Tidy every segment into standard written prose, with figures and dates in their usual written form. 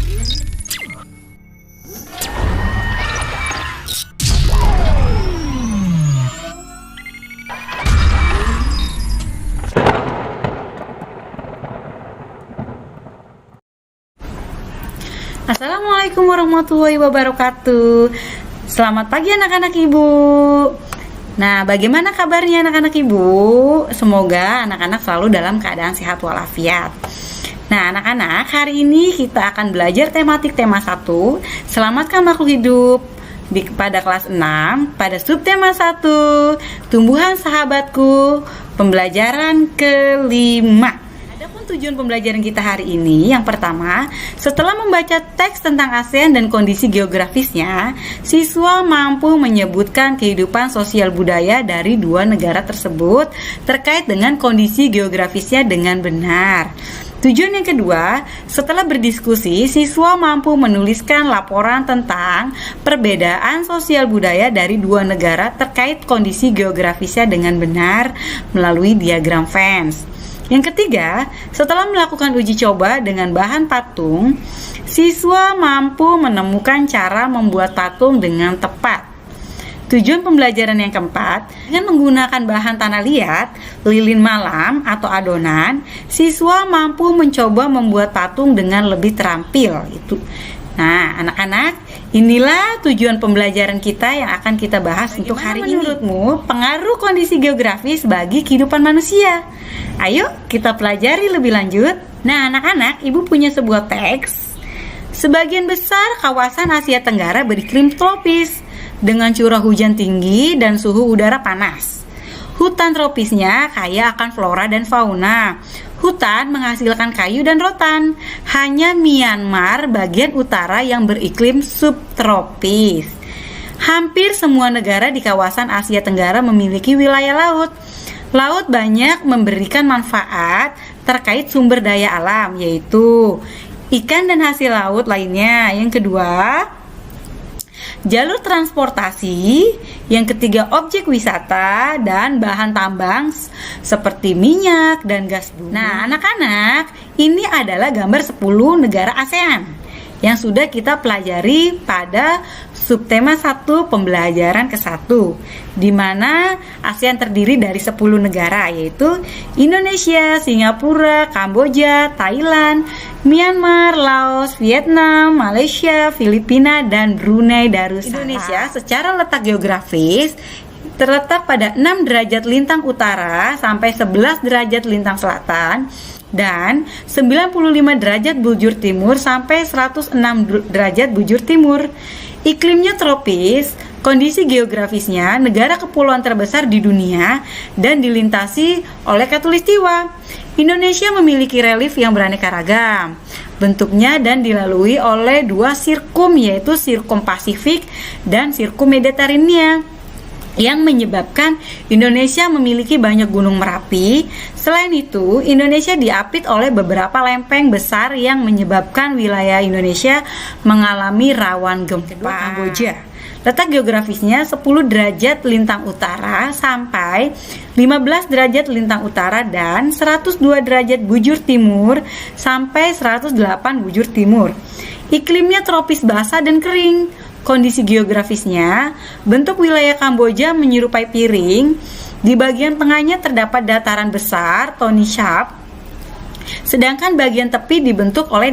Assalamualaikum warahmatullahi wabarakatuh. Selamat pagi anak-anak ibu. Nah, bagaimana kabarnya anak-anak ibu? Semoga anak-anak selalu dalam keadaan sehat walafiat. Nah, anak-anak, hari ini kita akan belajar tematik tema 1, Selamatkan Makhluk Hidup, pada kelas 6, pada subtema 1, Tumbuhan Sahabatku, pembelajaran kelima. Adapun tujuan pembelajaran kita hari ini, yang pertama, setelah membaca teks tentang ASEAN dan kondisi geografisnya, siswa mampu menyebutkan kehidupan sosial budaya dari dua negara tersebut terkait dengan kondisi geografisnya dengan benar. Tujuan yang kedua, setelah berdiskusi, siswa mampu menuliskan laporan tentang perbedaan sosial budaya dari dua negara terkait kondisi geografisnya dengan benar melalui diagram Venn. Yang ketiga, setelah melakukan uji coba dengan bahan patung, siswa mampu menemukan cara membuat patung dengan tepat. Tujuan pembelajaran yang keempat, dengan menggunakan bahan tanah liat, lilin malam atau adonan, siswa mampu mencoba membuat patung dengan lebih terampil. Nah, anak-anak, inilah tujuan pembelajaran kita yang akan kita bahas untuk hari ini. Menurutmu, pengaruh kondisi geografis bagi kehidupan manusia? Ayo kita pelajari lebih lanjut. Nah, anak-anak, ibu punya sebuah teks. Sebagian besar kawasan Asia Tenggara beriklim tropis dengan curah hujan tinggi dan suhu udara panas. Hutan tropisnya kaya akan flora dan fauna. Hutan menghasilkan kayu dan rotan. Hanya Myanmar bagian utara yang beriklim subtropis. Hampir semua negara di kawasan Asia Tenggara memiliki wilayah laut. Laut banyak memberikan manfaat terkait sumber daya alam, yaitu ikan dan hasil laut lainnya. Yang kedua, jalur transportasi. Yang ketiga, objek wisata dan bahan tambang seperti minyak dan gas bumi. Nah, anak-anak, ini adalah gambar 10 negara ASEAN yang sudah kita pelajari pada subtema 1 pembelajaran ke-1, di mana ASEAN terdiri dari 10 negara, yaitu Indonesia, Singapura, Kamboja, Thailand, Myanmar, Laos, Vietnam, Malaysia, Filipina, dan Brunei Darussalam. Indonesia secara letak geografis terletak pada 6 derajat lintang utara sampai 11 derajat lintang selatan dan 95 derajat bujur timur sampai 106 derajat bujur timur. Iklimnya tropis, kondisi geografisnya negara kepulauan terbesar di dunia dan dilintasi oleh khatulistiwa. Indonesia memiliki relief yang beraneka ragam bentuknya dan dilalui oleh dua sirkum, yaitu sirkum Pasifik dan sirkum Mediterania, yang menyebabkan Indonesia memiliki banyak gunung Merapi. Selain itu, Indonesia diapit oleh beberapa lempeng besar yang menyebabkan wilayah Indonesia mengalami rawan gempa. Kamboja, letak geografisnya 10 derajat lintang utara sampai 15 derajat lintang utara dan 102 derajat bujur timur sampai 108 bujur timur. Iklimnya tropis basah dan kering. Kondisi geografisnya, bentuk wilayah Kamboja menyerupai piring. Di bagian tengahnya terdapat dataran besar, Tony Sharp, sedangkan bagian tepi dibentuk oleh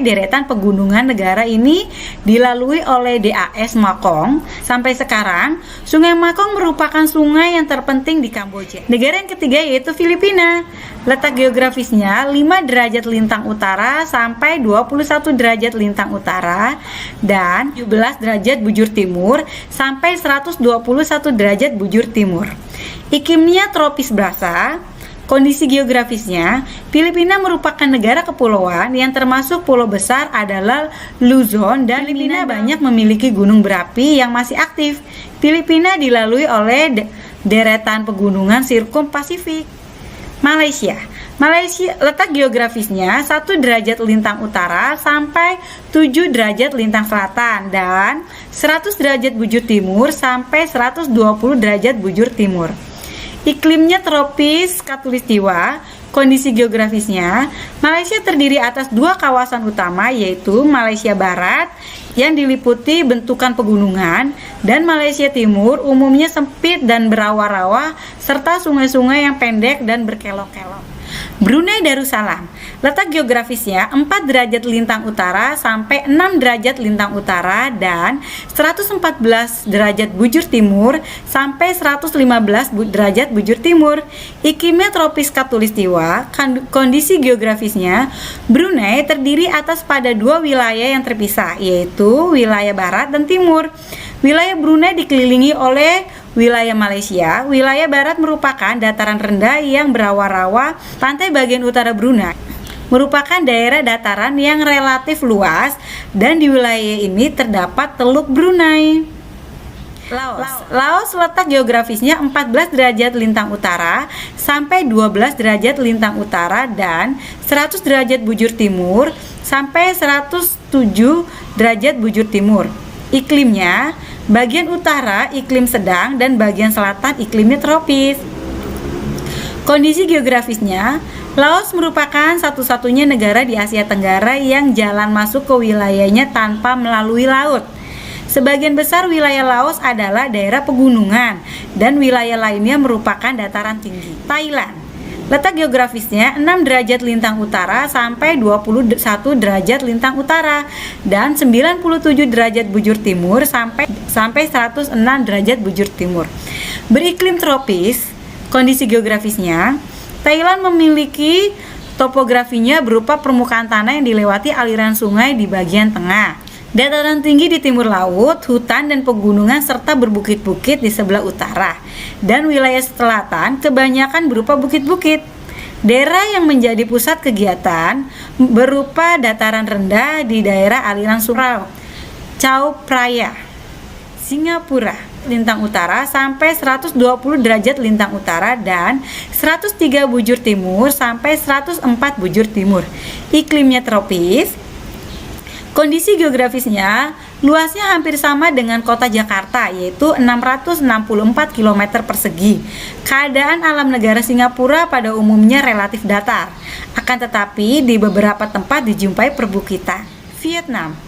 deretan pegunungan. Negara ini dilalui oleh DAS Mekong. Sampai sekarang, Sungai Mekong merupakan sungai yang terpenting di Kamboja. Negara yang ketiga yaitu Filipina. Letak geografisnya 5 derajat lintang utara sampai 21 derajat lintang utara dan 17 derajat bujur timur sampai 121 derajat bujur timur. Iklimnya tropis basah. Kondisi geografisnya, Filipina merupakan negara kepulauan yang termasuk pulau besar adalah Luzon, dan Filipina banyak memiliki gunung berapi yang masih aktif. Filipina dilalui oleh deretan pegunungan sirkum Pasifik. Malaysia letak geografisnya 1 derajat lintang utara sampai 7 derajat lintang selatan dan 100 derajat bujur timur sampai 120 derajat bujur timur. Iklimnya tropis khatulistiwa. Kondisi geografisnya, Malaysia terdiri atas dua kawasan utama, yaitu Malaysia Barat yang diliputi bentukan pegunungan dan Malaysia Timur umumnya sempit dan berawa-rawa serta sungai-sungai yang pendek dan berkelok-kelok. Brunei Darussalam, letak geografisnya 4 derajat lintang utara sampai 6 derajat lintang utara dan 114 derajat bujur timur sampai 115 derajat bujur timur. Iklimnya tropis khatulistiwa. Kondisi geografisnya, Brunei terdiri atas pada dua wilayah yang terpisah, yaitu wilayah barat dan timur. Wilayah Brunei dikelilingi oleh wilayah Malaysia. Wilayah barat merupakan dataran rendah yang berawa-rawa. Pantai bagian utara Brunei merupakan daerah dataran yang relatif luas dan di wilayah ini terdapat Teluk Brunei. Laos letak geografisnya 14 derajat lintang utara sampai 12 derajat lintang utara dan 100 derajat bujur timur sampai 107 derajat bujur timur. Iklimnya, bagian utara iklim sedang dan bagian selatan iklimnya tropis. Kondisi geografisnya, Laos merupakan satu-satunya negara di Asia Tenggara yang jalan masuk ke wilayahnya tanpa melalui laut. Sebagian besar wilayah Laos adalah daerah pegunungan dan wilayah lainnya merupakan dataran tinggi. Thailand, letak geografisnya 6 derajat lintang utara sampai 21 derajat lintang utara dan 97 derajat bujur timur sampai 106 derajat bujur timur. Beriklim tropis. Kondisi geografisnya, Thailand memiliki topografinya berupa permukaan tanah yang dilewati aliran sungai di bagian tengah, dataran tinggi di timur laut, hutan dan pegunungan serta berbukit-bukit di sebelah utara, dan wilayah selatan kebanyakan berupa bukit-bukit. Daerah yang menjadi pusat kegiatan berupa dataran rendah di daerah aliran sungai Chao Phraya, Singapura, lintang utara sampai 120 derajat lintang utara dan 103 bujur timur sampai 104 bujur timur. Iklimnya tropis. Kondisi geografisnya, luasnya hampir sama dengan kota Jakarta, yaitu 664 km persegi. Keadaan alam negara Singapura pada umumnya relatif datar, akan tetapi di beberapa tempat dijumpai perbukitan. Vietnam,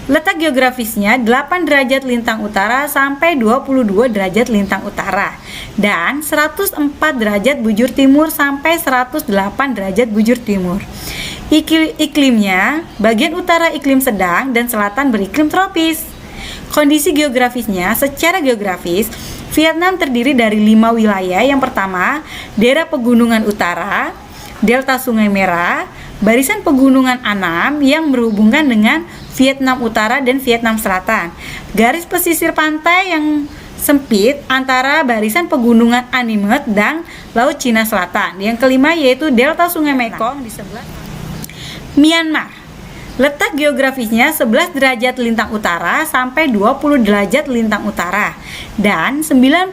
letak geografisnya 8 derajat lintang utara sampai 22 derajat lintang utara dan 104 derajat bujur timur sampai 108 derajat bujur timur. Iklimnya, bagian utara iklim sedang dan selatan beriklim tropis. Kondisi geografisnya, secara geografis, Vietnam terdiri dari 5 wilayah. Yang pertama, daerah pegunungan utara, delta Sungai Merah, barisan pegunungan Annam yang berhubungan dengan Vietnam Utara dan Vietnam Selatan, garis pesisir pantai yang sempit antara barisan pegunungan Animet dan Laut Cina Selatan. Yang kelima yaitu delta Sungai Mekong di sebelah. Myanmar, letak geografisnya 11 derajat lintang utara sampai 20 derajat lintang utara dan 92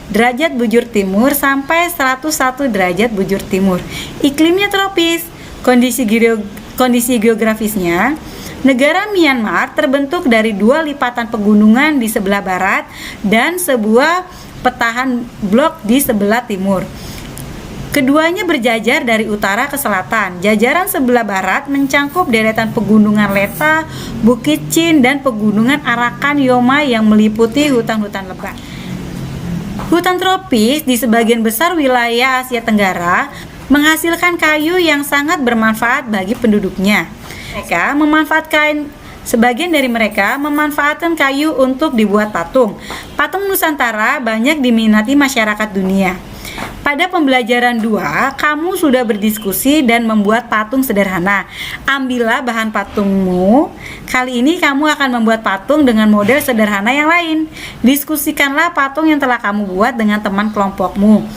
derajat bujur timur sampai 101 derajat bujur timur. Iklimnya tropis. Kondisi geografisnya, negara Myanmar terbentuk dari 2 lipatan pegunungan di sebelah barat dan sebuah petahan blok di sebelah timur. Keduanya berjajar dari utara ke selatan. Jajaran sebelah barat mencangkup deretan pegunungan Leta, Bukit Chin, dan pegunungan Arakan Yoma yang meliputi hutan-hutan lebat. Hutan tropis di sebagian besar wilayah Asia Tenggara menghasilkan kayu yang sangat bermanfaat bagi penduduknya. Sebagian dari mereka memanfaatkan kayu untuk dibuat patung. Patung Nusantara banyak diminati masyarakat dunia. Pada pembelajaran 2, kamu sudah berdiskusi dan membuat patung sederhana. Ambillah bahan patungmu. Kali ini kamu akan membuat patung dengan model sederhana yang lain. Diskusikanlah patung yang telah kamu buat dengan teman kelompokmu.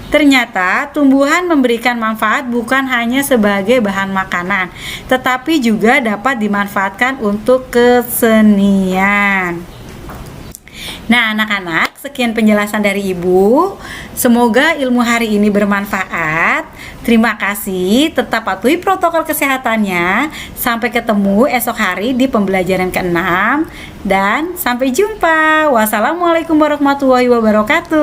Ternyata tumbuhan memberikan manfaat bukan hanya sebagai bahan makanan, tetapi juga dapat dimanfaatkan untuk kesenian. Nah, anak-anak, sekian penjelasan dari Ibu. Semoga ilmu hari ini bermanfaat. Terima kasih, tetap patuhi protokol kesehatannya. Sampai ketemu esok hari di pembelajaran ke-6 dan sampai jumpa. Wassalamualaikum warahmatullahi wabarakatuh.